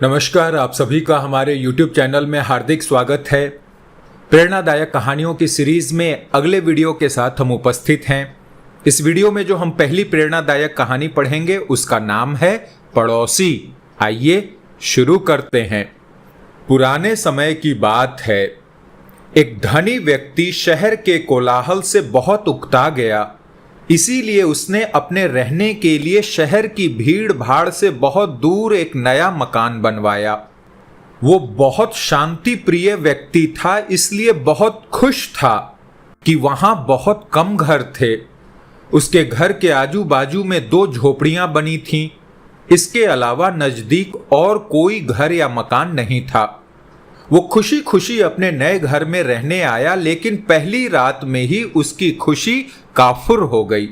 नमस्कार, आप सभी का हमारे YouTube चैनल में हार्दिक स्वागत है। प्रेरणादायक कहानियों की सीरीज में अगले वीडियो के साथ हम उपस्थित हैं। इस वीडियो में जो हम पहली प्रेरणादायक कहानी पढ़ेंगे उसका नाम है पड़ोसी। आइए शुरू करते हैं। पुराने समय की बात है। एक धनी व्यक्ति शहर के कोलाहल से बहुत उकता गया, इसीलिए उसने अपने रहने के लिए शहर की भीड़ भाड़ से बहुत दूर एक नया मकान बनवाया। वो बहुत शांति प्रिय व्यक्ति था, इसलिए बहुत खुश था कि वहां बहुत कम घर थे। उसके घर के आजू बाजू में 2 झोपड़ियां बनी थीं। इसके अलावा नजदीक और कोई घर या मकान नहीं था। वो खुशी खुशी अपने नए घर में रहने आया, लेकिन पहली रात में ही उसकी खुशी काफुर हो गई।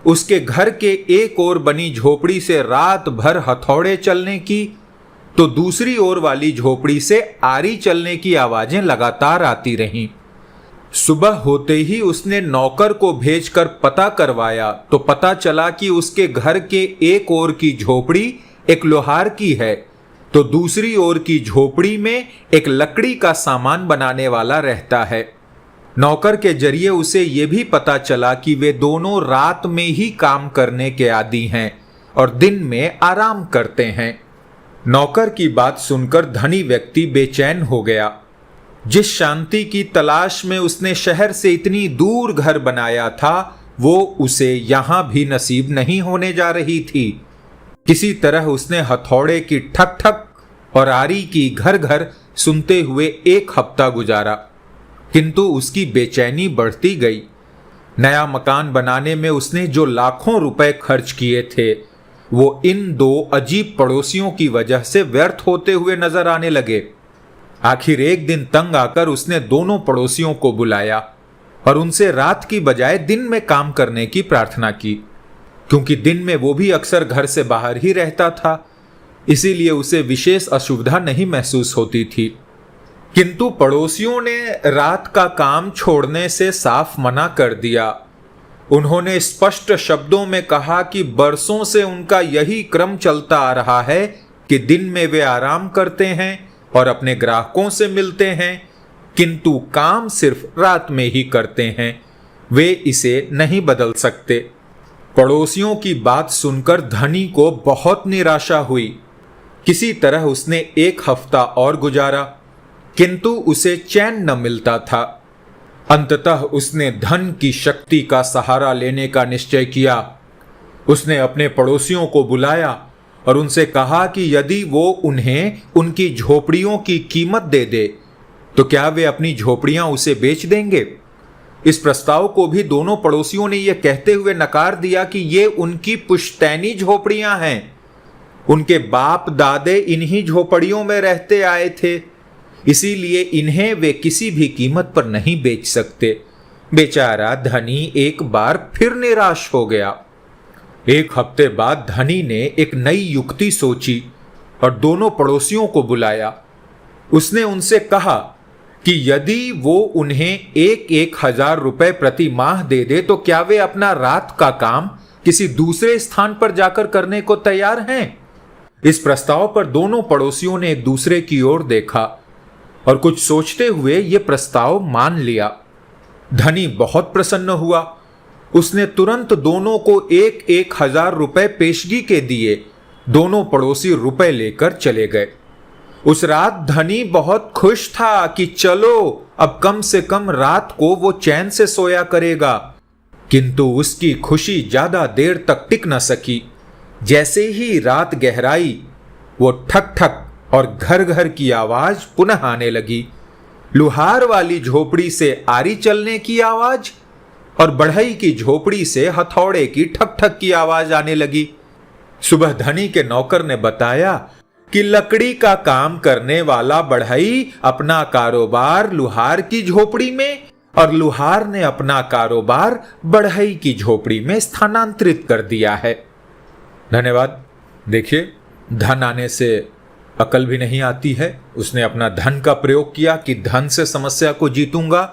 उसके घर के एक ओर बनी झोपड़ी से रात भर हथौड़े चलने की, तो दूसरी ओर वाली झोपड़ी से आरी चलने की आवाजें लगातार आती रहीं। सुबह होते ही उसने नौकर को भेजकर पता करवाया, तो पता चला कि उसके घर के एक ओर की झोपड़ी एक लोहार की है, तो दूसरी ओर की झोपड़ी में एक लकड़ी का सामान बनाने वाला रहता है। नौकर के जरिए उसे यह भी पता चला कि वे दोनों रात में ही काम करने के आदी हैं और दिन में आराम करते हैं। नौकर की बात सुनकर धनी व्यक्ति बेचैन हो गया। जिस शांति की तलाश में उसने शहर से इतनी दूर घर बनाया था, वो उसे यहां भी नसीब नहीं होने जा रही थी। किसी तरह उसने हथौड़े की ठक ठक और आरी की घर घर सुनते हुए 1 हफ्ता गुजारा, किंतु उसकी बेचैनी बढ़ती गई। नया मकान बनाने में उसने जो लाखों रुपए खर्च किए थे, वो इन 2 अजीब पड़ोसियों की वजह से व्यर्थ होते हुए नजर आने लगे। आखिर एक दिन तंग आकर उसने दोनों पड़ोसियों को बुलाया और उनसे रात की बजाय दिन में काम करने की प्रार्थना की, क्योंकि दिन में वो भी अक्सर घर से बाहर ही रहता था, इसीलिए उसे विशेष असुविधा नहीं महसूस होती थी। किंतु पड़ोसियों ने रात का काम छोड़ने से साफ मना कर दिया। उन्होंने स्पष्ट शब्दों में कहा कि बरसों से उनका यही क्रम चलता आ रहा है कि दिन में वे आराम करते हैं और अपने ग्राहकों से मिलते हैं, किंतु काम सिर्फ रात में ही करते हैं। वे इसे नहीं बदल सकते। पड़ोसियों की बात सुनकर धनी को बहुत निराशा हुई। किसी तरह उसने 1 हफ्ता और गुजारा, किंतु उसे चैन न मिलता था। अंततः उसने धन की शक्ति का सहारा लेने का निश्चय किया। उसने अपने पड़ोसियों को बुलाया और उनसे कहा कि यदि वो उन्हें उनकी झोपड़ियों की कीमत दे दे, तो क्या वे अपनी झोपड़ियां उसे बेच देंगे। इस प्रस्ताव को भी दोनों पड़ोसियों ने यह कहते हुए नकार दिया कि ये उनकी पुश्तैनी झोपड़ियां हैं। उनके बाप दादे इन्हीं झोपड़ियों में रहते आए थे, इसीलिए इन्हें वे किसी भी कीमत पर नहीं बेच सकते। बेचारा धनी एक बार फिर निराश हो गया। 1 हफ्ते बाद धनी ने एक नई युक्ति सोची और दोनों पड़ोसियों को बुलाया। उसने उनसे कहा कि यदि वो उन्हें 1-1 हजार रुपए प्रति माह दे दे, तो क्या वे अपना रात का काम किसी दूसरे स्थान पर जाकर करने को तैयार हैं। इस प्रस्ताव पर दोनों पड़ोसियों ने एक दूसरे की ओर देखा और कुछ सोचते हुए यह प्रस्ताव मान लिया। धनी बहुत प्रसन्न हुआ। उसने तुरंत दोनों को 1-1 हजार रुपए पेशगी के दिए। दोनों पड़ोसी रुपए लेकर चले गए। उस रात धनी बहुत खुश था कि चलो अब कम से कम रात को वो चैन से सोया करेगा, किंतु उसकी खुशी ज्यादा देर तक टिक न सकी। जैसे ही रात गहराई, वो ठक ठक और घर घर की आवाज पुनः आने लगी। लुहार वाली झोपड़ी से आरी चलने की आवाज और बढ़ई की झोपड़ी से हथौड़े की ठक ठक की आवाज आने लगी। सुबह धनी के नौकर ने बताया कि लकड़ी का काम करने वाला बढ़ई अपना कारोबार लुहार की झोपड़ी में और लुहार ने अपना कारोबार बढ़ई की झोपड़ी में स्थानांतरित कर दिया है। धन्यवाद। देखिए, धन आने से अकल भी नहीं आती है। उसने अपना धन का प्रयोग किया कि धन से समस्या को जीतूंगा।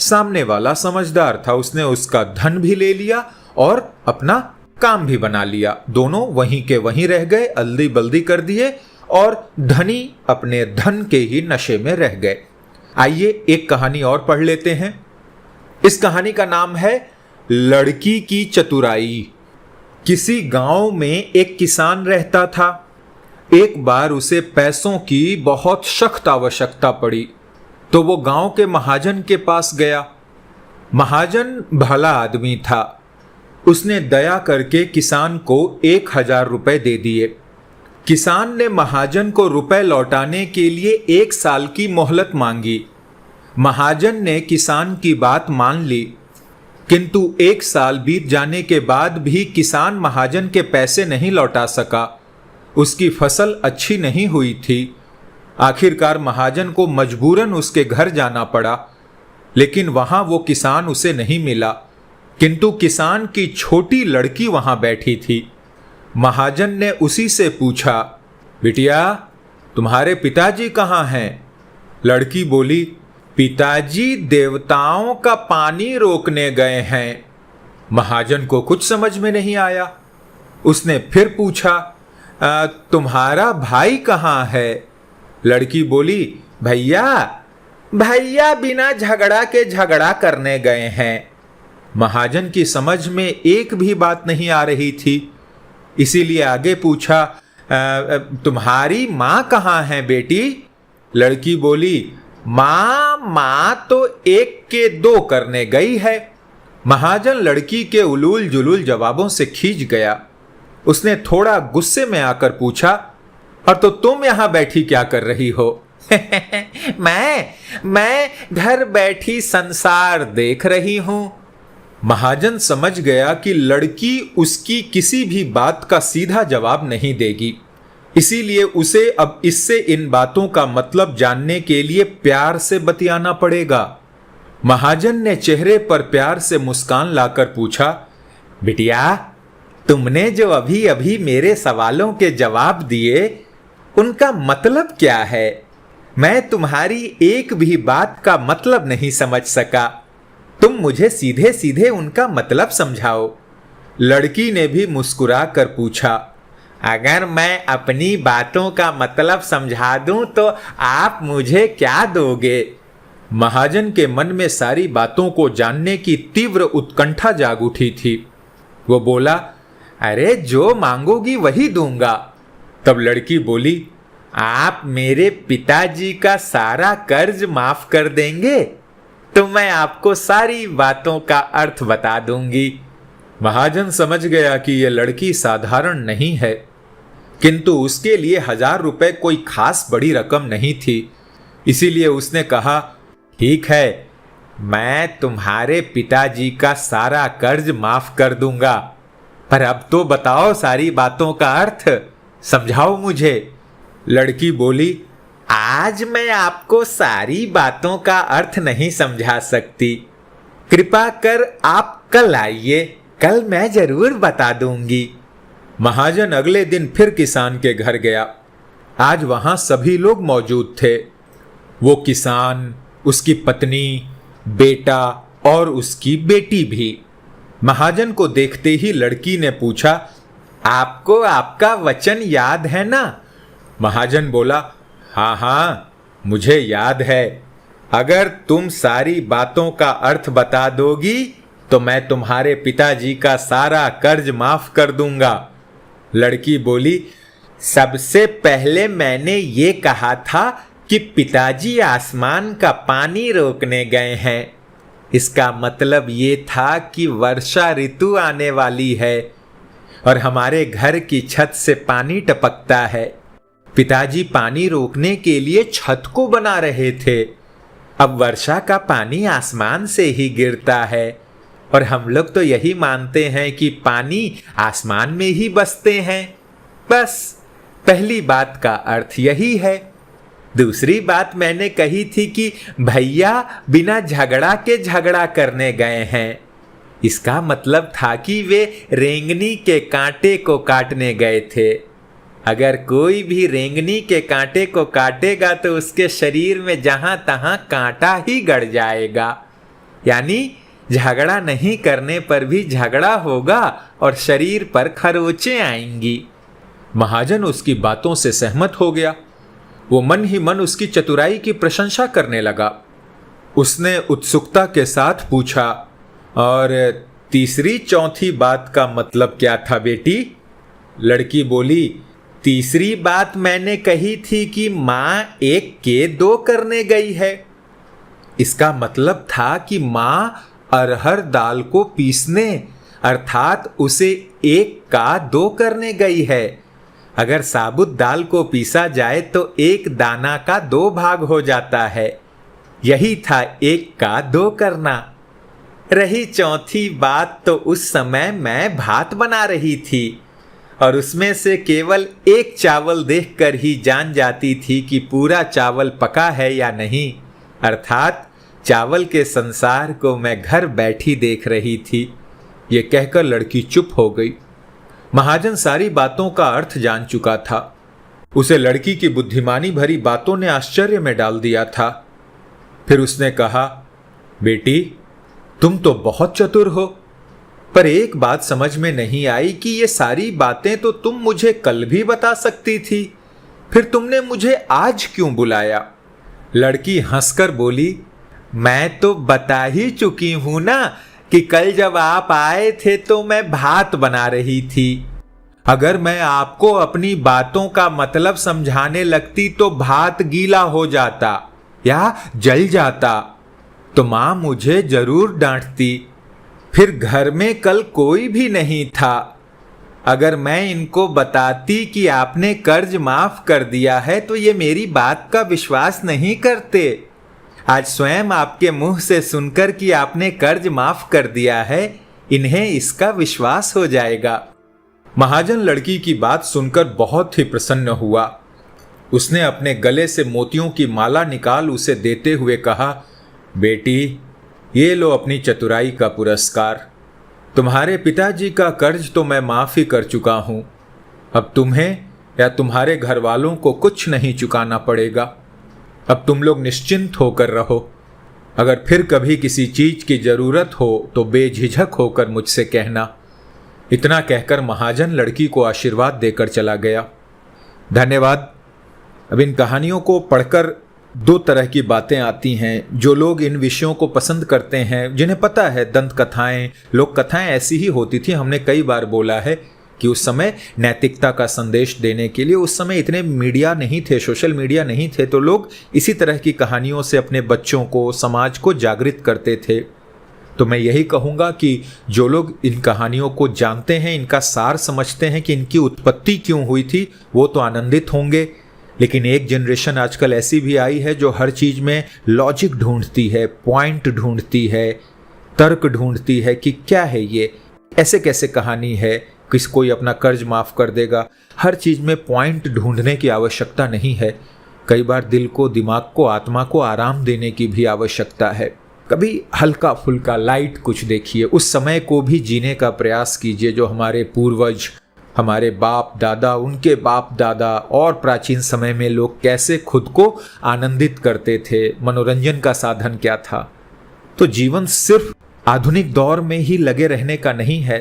सामने वाला समझदार था, उसने उसका धन भी ले लिया और अपना काम भी बना लिया। दोनों वहीं के वहीं रह गए, अल्दी बल्दी कर दिए और धनी अपने धन के ही नशे में रह गए। आइए एक कहानी और पढ़ लेते हैं। इस कहानी का नाम है लड़की की चतुराई। किसी गांव में एक किसान रहता था। एक बार उसे पैसों की बहुत सख्त आवश्यकता पड़ी तो वो गांव के महाजन के पास गया। महाजन भला आदमी था। उसने दया करके किसान को 1,000 रुपए दे दिए। किसान ने महाजन को रुपए लौटाने के लिए 1 साल की मोहलत मांगी। महाजन ने किसान की बात मान ली, किंतु 1 साल बीत जाने के बाद भी किसान महाजन के पैसे नहीं लौटा सका। उसकी फसल अच्छी नहीं हुई थी। आखिरकार महाजन को मजबूरन उसके घर जाना पड़ा, लेकिन वहां वो किसान उसे नहीं मिला, किंतु किसान की छोटी लड़की वहां बैठी थी। महाजन ने उसी से पूछा, बिटिया तुम्हारे पिताजी कहाँ हैं? लड़की बोली, पिताजी देवताओं का पानी रोकने गए हैं। महाजन को कुछ समझ में नहीं आया। उसने फिर पूछा, तुम्हारा भाई कहाँ है? लड़की बोली, भैया बिना झगड़ा के झगड़ा करने गए हैं। महाजन की समझ में एक भी बात नहीं आ रही थी, इसीलिए आगे पूछा, तुम्हारी माँ कहाँ है बेटी? लड़की बोली, माँ तो 1 के 2 करने गई है। महाजन लड़की के उलूल जुलूल जवाबों से खींच गया। उसने थोड़ा गुस्से में आकर पूछा, और तो तुम यहां बैठी क्या कर रही हो? मैं घर बैठी संसार देख रही हूं। महाजन समझ गया कि लड़की उसकी किसी भी बात का सीधा जवाब नहीं देगी, इसीलिए उसे अब इससे इन बातों का मतलब जानने के लिए प्यार से बतियाना पड़ेगा। महाजन ने चेहरे पर प्यार से मुस्कान लाकर पूछा, बिटिया तुमने जो अभी अभी मेरे सवालों के जवाब दिए उनका मतलब क्या है? मैं तुम्हारी एक भी बात का मतलब नहीं समझ सका। तुम मुझे सीधे सीधे उनका मतलब समझाओ। लड़की ने भी मुस्कुरा कर पूछा, अगर मैं अपनी बातों का मतलब समझा दूं तो आप मुझे क्या दोगे? महाजन के मन में सारी बातों को जानने की तीव्र उत्कंठा जाग उठी थी। वो बोला, अरे जो मांगोगी वही दूंगा। तब लड़की बोली, आप मेरे पिताजी का सारा कर्ज माफ कर देंगे तो मैं आपको सारी बातों का अर्थ बता दूंगी। महाजन समझ गया कि यह लड़की साधारण नहीं है, किंतु उसके लिए 1,000 रुपए कोई खास बड़ी रकम नहीं थी। इसीलिए उसने कहा, ठीक है, मैं तुम्हारे पिताजी का सारा कर्ज माफ कर दूंगा, पर अब तो बताओ सारी बातों का अर्थ, समझाओ मुझे। लड़की बोली, आज मैं आपको सारी बातों का अर्थ नहीं समझा सकती। कृपा कर आप कल आइए, कल मैं जरूर बता दूंगी। महाजन अगले दिन फिर किसान के घर गया। आज वहां सभी लोग मौजूद थे। वो किसान, उसकी पत्नी, बेटा और उसकी बेटी भी। महाजन को देखते ही लड़की ने पूछा, आपको आपका वचन याद है ना? महाजन बोला, हाँ, मुझे याद है। अगर तुम सारी बातों का अर्थ बता दोगी तो मैं तुम्हारे पिताजी का सारा कर्ज माफ कर दूंगा। लड़की बोली, सबसे पहले मैंने ये कहा था कि पिताजी आसमान का पानी रोकने गए हैं। इसका मतलब ये था कि वर्षा ऋतु आने वाली है और हमारे घर की छत से पानी टपकता है। पिताजी पानी रोकने के लिए छत को बना रहे थे। अब वर्षा का पानी आसमान से ही गिरता है और हम लोग तो यही मानते हैं कि पानी आसमान में ही बसते हैं। बस पहली बात का अर्थ यही है। दूसरी बात मैंने कही थी कि भैया बिना झगड़ा के झगड़ा करने गए हैं। इसका मतलब था कि वे रेंगनी के कांटे को काटने गए थे। अगर कोई भी रेंगनी के कांटे को काटेगा तो उसके शरीर में जहां तहां कांटा ही गड़ जाएगा। यानी झगड़ा नहीं करने पर भी झगड़ा होगा और शरीर पर खरोंचें आएंगी। महाजन उसकी बातों से सहमत हो गया। वो मन ही मन उसकी चतुराई की प्रशंसा करने लगा। उसने उत्सुकता के साथ पूछा, और तीसरी चौथी बात का मतलब क्या था बेटी? लड़की बोली, तीसरी बात मैंने कही थी कि मां 1 के 2 करने गई है। इसका मतलब था कि मां अरहर दाल को पीसने अर्थात उसे 1 का 2 करने गई है। अगर साबुत दाल को पीसा जाए तो 1 दाना का 2 भाग हो जाता है। यही था 1 का 2 करना। रही चौथी बात, तो उस समय मैं भात बना रही थी और उसमें से केवल 1 चावल देखकर ही जान जाती थी कि पूरा चावल पका है या नहीं, अर्थात चावल के संसार को मैं घर बैठी देख रही थी। ये कहकर लड़की चुप हो गई। महाजन सारी बातों का अर्थ जान चुका था। उसे लड़की की बुद्धिमानी भरी बातों ने आश्चर्य में डाल दिया था। फिर उसने कहा, बेटी तुम तो बहुत चतुर हो, पर एक बात समझ में नहीं आई कि ये सारी बातें तो तुम मुझे कल भी बता सकती थी, फिर तुमने मुझे आज क्यों बुलाया? लड़की हंसकर बोली, मैं तो बता ही चुकी हूं ना कि कल जब आप आए थे तो मैं भात बना रही थी। अगर मैं आपको अपनी बातों का मतलब समझाने लगती तो भात गीला हो जाता या जल जाता, तो मां मुझे जरूर डांटती। फिर घर में कल कोई भी नहीं था। अगर मैं इनको बताती कि आपने कर्ज माफ कर दिया है तो ये मेरी बात का विश्वास नहीं करते। आज स्वयं आपके मुंह से सुनकर कि आपने कर्ज माफ कर दिया है, इन्हें इसका विश्वास हो जाएगा। महाजन लड़की की बात सुनकर बहुत ही प्रसन्न हुआ। उसने अपने गले से मोतियों की माला निकाल उसे देते हुए कहा, बेटी ये लो अपनी चतुराई का पुरस्कार। तुम्हारे पिताजी का कर्ज तो मैं माफ ही कर चुका हूं। अब तुम्हें या तुम्हारे घर वालों को कुछ नहीं चुकाना पड़ेगा। अब तुम लोग निश्चिंत होकर रहो। अगर फिर कभी किसी चीज की जरूरत हो तो बेझिझक होकर मुझसे कहना। इतना कहकर महाजन लड़की को आशीर्वाद देकर चला गया। धन्यवाद। अब इन कहानियों को पढ़कर 2 तरह की बातें आती हैं। जो लोग इन विषयों को पसंद करते हैं, जिन्हें पता है दंत कथाएं, लोक कथाएं ऐसी ही होती थी। हमने कई बार बोला है कि उस समय नैतिकता का संदेश देने के लिए, उस समय इतने मीडिया नहीं थे, सोशल मीडिया नहीं थे, तो लोग इसी तरह की कहानियों से अपने बच्चों को, समाज को जागृत करते थे। तो मैं यही कहूँगा कि जो लोग इन कहानियों को जानते हैं, इनका सार समझते हैं कि इनकी उत्पत्ति क्यों हुई थी, वो तो आनंदित होंगे। लेकिन एक जनरेशन आजकल ऐसी भी आई है जो हर चीज़ में लॉजिक ढूंढती है, पॉइंट ढूंढती है, तर्क ढूंढती है कि क्या है ये, ऐसे कैसे कहानी है, किस कोई अपना कर्ज माफ कर देगा। हर चीज़ में पॉइंट ढूंढने की आवश्यकता नहीं है। कई बार दिल को, दिमाग को, आत्मा को आराम देने की भी आवश्यकता है। कभी हल्का फुल्का लाइट कुछ देखिए, उस समय को भी जीने का प्रयास कीजिए जो हमारे पूर्वज, हमारे बाप दादा, उनके बाप दादा और प्राचीन समय में लोग कैसे खुद को आनंदित करते थे, मनोरंजन का साधन क्या था। तो जीवन सिर्फ आधुनिक दौर में ही लगे रहने का नहीं है।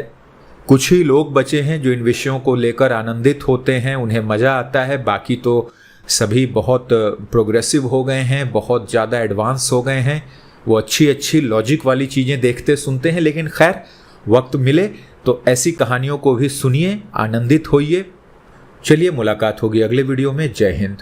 कुछ ही लोग बचे हैं जो इन विषयों को लेकर आनंदित होते हैं, उन्हें मज़ा आता है। बाकी तो सभी बहुत प्रोग्रेसिव हो गए हैं, बहुत ज़्यादा एडवांस हो गए हैं। वो अच्छी अच्छी लॉजिक वाली चीज़ें देखते सुनते हैं। लेकिन खैर, वक्त मिले तो ऐसी कहानियों को भी सुनिए, आनंदित होइए। चलिए, मुलाकात होगी अगले वीडियो में। जय हिंद।